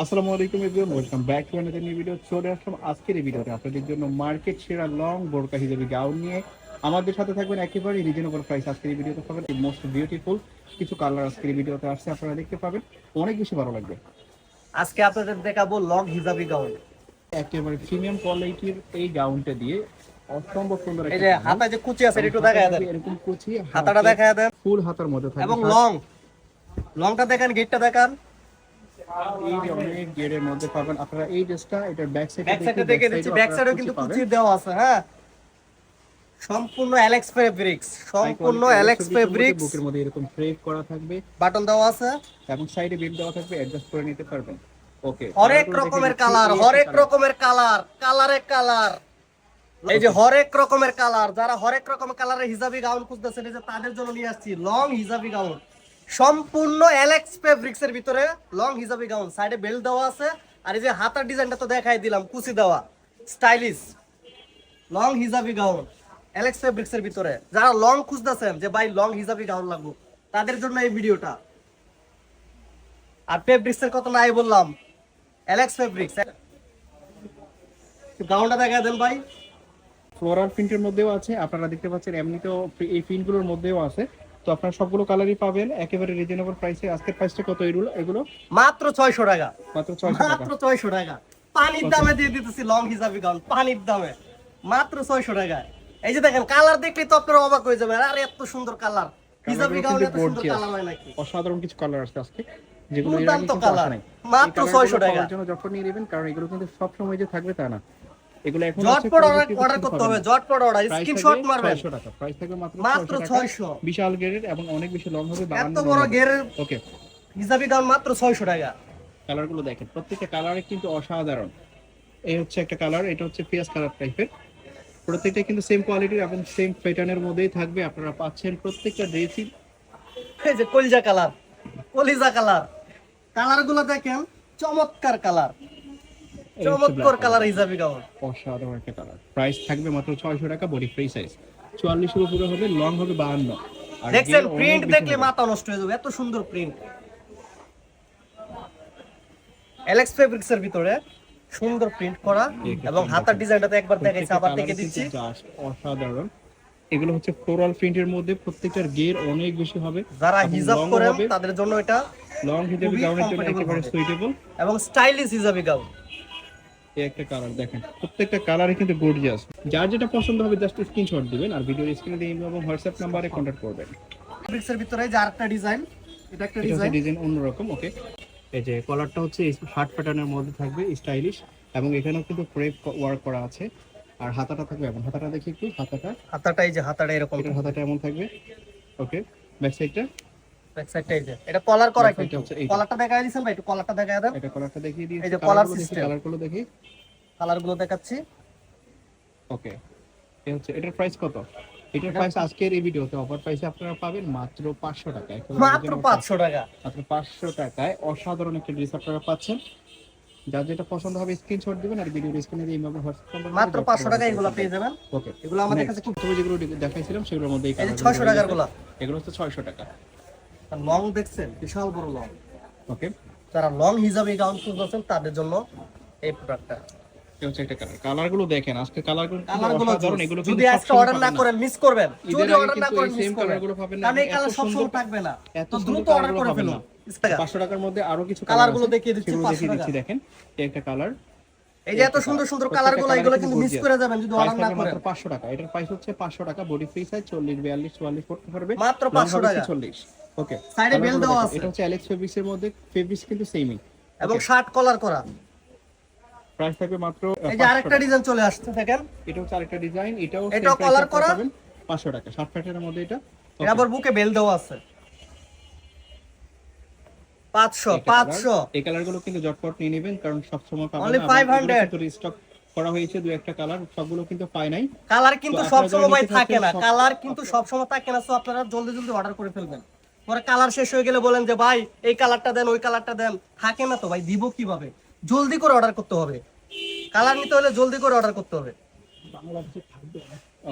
আসসালামু আলাইকুম everyone, welcome back to another new video. চলে আসলাম আজকের এই ভিডিওতে আপনাদের জন্য মার্কেট সেরা লং বোরকা হিজাবি গাউন নিয়ে। আমাদের সাথে থাকবেন একেবারে রিজনেবল প্রাইস। আজকের এই ভিডিওতে পাবেন মোস্ট বিউটিফুল কিছু কালার আজকের এই ভিডিওতে আসছে, আপনারা দেখতে পাবেন, অনেক বেশি ভালো লাগবে। আজকে আপনাদের দেখাবো লং হিজাবি গাউন। একেবারে প্রিমিয়াম কোয়ালিটির এই গাউনটা দিয়ে অসম্ভব সুন্দর এই যে হাতা যে কুচি আছে একটু দেখায় দেন, এরকম কুচি হাতাটা দেখায় দেন, ফুল হাতার মধ্যে থাকবে এবং লংটা দেখেন, গেটটা দেখান। এই যে অনেক গেরের মধ্যে পাবেন আপনারা এই ড্রেসটা। এটার ব্যাক সাইডে দেখে দিচ্ছি, ব্যাক সাইডেও কিন্তু কুচি দেওয়া আছে। হ্যাঁ, সম্পূর্ণ অ্যালেক্স ফেব্রিক্স, সম্পূর্ণ অ্যালেক্স ফেব্রিক্স। বুকের মধ্যে এরকম ফ্রেপ করা থাকবে, বাটন দেওয়া আছে এবং সাইডে বিট দেওয়া থাকবে, অ্যাডজাস্ট করে নিতে পারবেন। ওকে, হরেক রকমের কালার, হরেক রকমের কালার, কালারে কালার। এই যে হরেক রকমের কালার, যারা হরেক রকমের কালারের হিজাবি গাউন খুঁজতেছেন, এই যে তাদের জন্য নিয়ে আসছি লং হিজাবি গাউন, সম্পূর্ণ অ্যালেক্স ফেব্রিক্স এর ভিতরে লং হিজাবি গাউন। সাইডে বেল্ট দেওয়া আছে, আর এই যে হাতার ডিজাইনটা তো দেখাই দিলাম, কুচি দেওয়া, stylish long hijabi gown Alex fabrics এর ভিতরে। যারা লং খুঁজতেছেন যে ভাই লং হিজাবি গাউন লাগবে, তাদের জন্য এই ভিডিওটা। আর ফেব্রিক্স এর কথা নাই বললাম, অ্যালেক্স ফেব্রিক্স। গাউনটা দেখা দেন ভাই, ফ্লোরাল প্রিন্টের মধ্যেও আছে, আপনারা দেখতে পাচ্ছেন, এমনিতেও এই প্রিন্টগুলোর মধ্যেও আছে। তো আপনারা সবগুলো কালারই পাবেন একেবারে রিজনেবল প্রাইসে। আজকের প্রাইসটা কত এগুলো? মাত্র 600 টাকা, মাত্র 600 টাকা, মাত্র 600 টাকা। পানির দামে দিয়ে দিতেছি লং হিজাবি গাউন, পানির দামে মাত্র 600 টাকা। এই যে দেখেন, কালার দেখলেই তো আপনারা অবাক হয়ে যাবেন, আরে এত সুন্দর কালার, হিজাবি গাউন এত সুন্দর কালার হয় নাকি? অসাধারণ কিছু কালার আছে আজকে, যেগুলো এর আগে দুর্দান্ত কিন্তু কালার, আসে নাই। মাত্র 600 টাকা। এর জন্য যখন নিয়ে নেবেন, কারণ এগুলো কিন্তু সব সময় যে থাকবে তা না, এগুলো এখন ঝটপট অর্ডার করতে হবে, ঝটপট অর্ডার, স্ক্রিনশট মারবেন। 600 টাকা প্রাইস থাকবে, মাত্র 600। বিশাল গ্রেডের এবং অনেক বেশি লং হবে, এত বড় গেরের ওকে হিজাবি গাউন মাত্র 600 টাকা। কালারগুলো দেখেন, প্রত্যেকটা কালারে কিন্তু অসাধারণ। এই হচ্ছে একটা কালার, এটা হচ্ছে পিয়াজ কালার টাইপের। প্রত্যেকটা কিন্তু সেম কোয়ালিটির এবং সেম প্যাটার্নের মধ্যেই থাকবে। আপনারা পাচ্ছেন প্রত্যেকটা ড্রেসই। এই যে কলিজা কালার, কলিজা কালার, কালারগুলো দেখেন, চমৎকার কালার, চমৎকার কালার হিজাবি গাউন, অসাধারণ একটা কালার। প্রাইস থাকবে মাত্র 600 টাকা। বডি ফ্রি সাইজ 44 এর উপরে হবে, লং হবে 52। আর দেখছেন, প্রিন্ট দেখলে মাথা নষ্ট হয়ে যাবে, এত সুন্দর প্রিন্ট। অ্যালেক্স ফেব্রিক্স এর ভিতরে সুন্দর প্রিন্ট করা, এবং হাতার ডিজাইনটা তো একবার দেখাইছি, আবার দেখে দিচ্ছি, অসাধারণ। এগুলো হচ্ছে ফ্লোরাল প্রিন্টের মধ্যে, প্রত্যেকটার গের অনেক বেশি হবে। যারা হিজাব করেন তাদের জন্য এটা লং হিজাবি গাউনের জন্য একেবারে সুইটেবল এবং স্টাইলিশ হিজাবি গাউন। এই একটা কালার দেখেন, প্রত্যেকটা কালারই কিন্তু গর্জিয়াস। যার যেটা পছন্দ হবে জাস্ট স্ক্রিনশট দিবেন, আর ভিডিওর স্ক্রিনে দিয়ে এবং হোয়াটসঅ্যাপ নম্বরে কন্টাক্ট করবেন। ফেব্রিক্স এর ভিতরে যে আরেকটা ডিজাইন, এটা একটা ডিজাইন অন্যরকম। ওকে, এই যে কলারটা হচ্ছে হার্ট প্যাটার্নের মধ্যে থাকবে, স্টাইলিশ, এবং এখানেও কিন্তু ক্রেপ ওয়ার্ক করা আছে। আর হাতাটা থাকবে, এবং হাতাটা দেখি একটু, হাতাটা এই যে হাতাটা এরকম, এটা হাতাটা এমন থাকবে। ওকে, ব্যাক সাইডটা, ব্যাক সাইডটা এই যে এটা কলার করা, কিন্তু কলারটা দেখায় দিবেন ভাই, একটু কলারটা দেখায় দেন। এটা কলারটা দেখিয়ে দিয়েছি, এই যে কলার সিস্টেম, কালারগুলো দেখি, কালারগুলো দেখাচ্ছি। ওকে, এই হচ্ছে এটার প্রাইস কত? এটার প্রাইস আজকের এই ভিডিওতে অফার প্রাইসে আপনারা পাবেন মাত্র 500 টাকা। মাত্র 500 টাকা, মাত্র 500 টাকায় অসাধারণ একটা ড্রেস আপনারা পাচ্ছেন। যার যেটা পছন্দ হবে স্ক্রিনশট দিবেন, আর ভিডিওর স্ক্রিনে দিয়ে ইমেল হোয়াটসঅ্যাপ নাম্বার, মাত্র 500 টাকা এগুলো পেয়ে যাবেন। ওকে, এগুলো আমাদের কাছে খুব, তবে যেগুলো দেখাইছিলাম সেগুলোর মধ্যে এই 600 টাকার গুলো, এগুলো হচ্ছে 600 টাকা। আর লং দেখছেন, বিশাল বড় লং। ওকে, যারা লং হিজাবি গাউন খুঁজছেন তাদের জন্য এই প্রোডাক্টটা। এই হচ্ছে একটা কালার। কালারগুলো দেখেন, আজকে কালারগুলো অসাধারণ। এগুলো যদি আজকে অর্ডার না করেন মিস করবেন, যদি অর্ডার না করেন মিস করবেন, কারণ এই কালার সব সময় থাকবে না, এত দ্রুত অর্ডার করে ফেলুন। 500 টাকার মধ্যে আরো কিছু কালারগুলো দেখিয়ে দিচ্ছি, 500 টাকা দেখেন। এই একটা কালার, এই যে এত সুন্দর সুন্দর কালারগুলো, এগুলো কিন্তু মিস করে যাবেন যদি অর্ডার না করেন। 500 টাকা, এটার প্রাইস হচ্ছে 500 টাকা। বডি ফ্রি সাইজ 40, 42, 44 করতে পারবে, মাত্র 500 টাকা। 40। ওকে, সাইডে বেল দেওয়া আছে। এটা হচ্ছে অ্যালেক্স ফেব্রিক্স এর মধ্যে, ফেব্রিক্স কিন্তু সেমই, এবং শার্ট কলার করা। প্রাইস থাকবে মাত্র। এই যে আরেকটা ডিজাইন চলে আসছে দেখেন, এটা হচ্ছে আরেকটা ডিজাইন, এটাও কলার করা, 500 টাকা, শার্ট প্যাটার্নের মধ্যে। এটা আবার বুকে বেল দেওয়া আছে, 500। এই কালারগুলো কিন্তু ঝটপট নিয়ে নেবেন, কারণ সব সময় পাবেন অনলি 500 কিন্তু রিস্টক করা হয়েছে। দুই একটা কালার, সবগুলো কিন্তু পাই নাই। কালার কিন্তু সব সময় থাকে না, কালার কিন্তু সব সময় থাকে না, সো আপনারা জলদি জলদি অর্ডার করে ফেলবেন। পরে কালার শেষ হয়ে গেলে বলেন যে ভাই এই কালারটা দেন, ওই কালারটা দেন, থাকে না তো ভাই, দিব কিভাবে? জলদি করে অর্ডার করতে হবে, কালার নিতে হলে জলদি করে অর্ডার করতে হবে।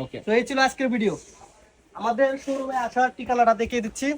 ওকে, তো এই ছিল আজকের ভিডিও। আমাদের শোরুমে আসার ঠিকানাটা দেখিয়ে দিচ্ছি।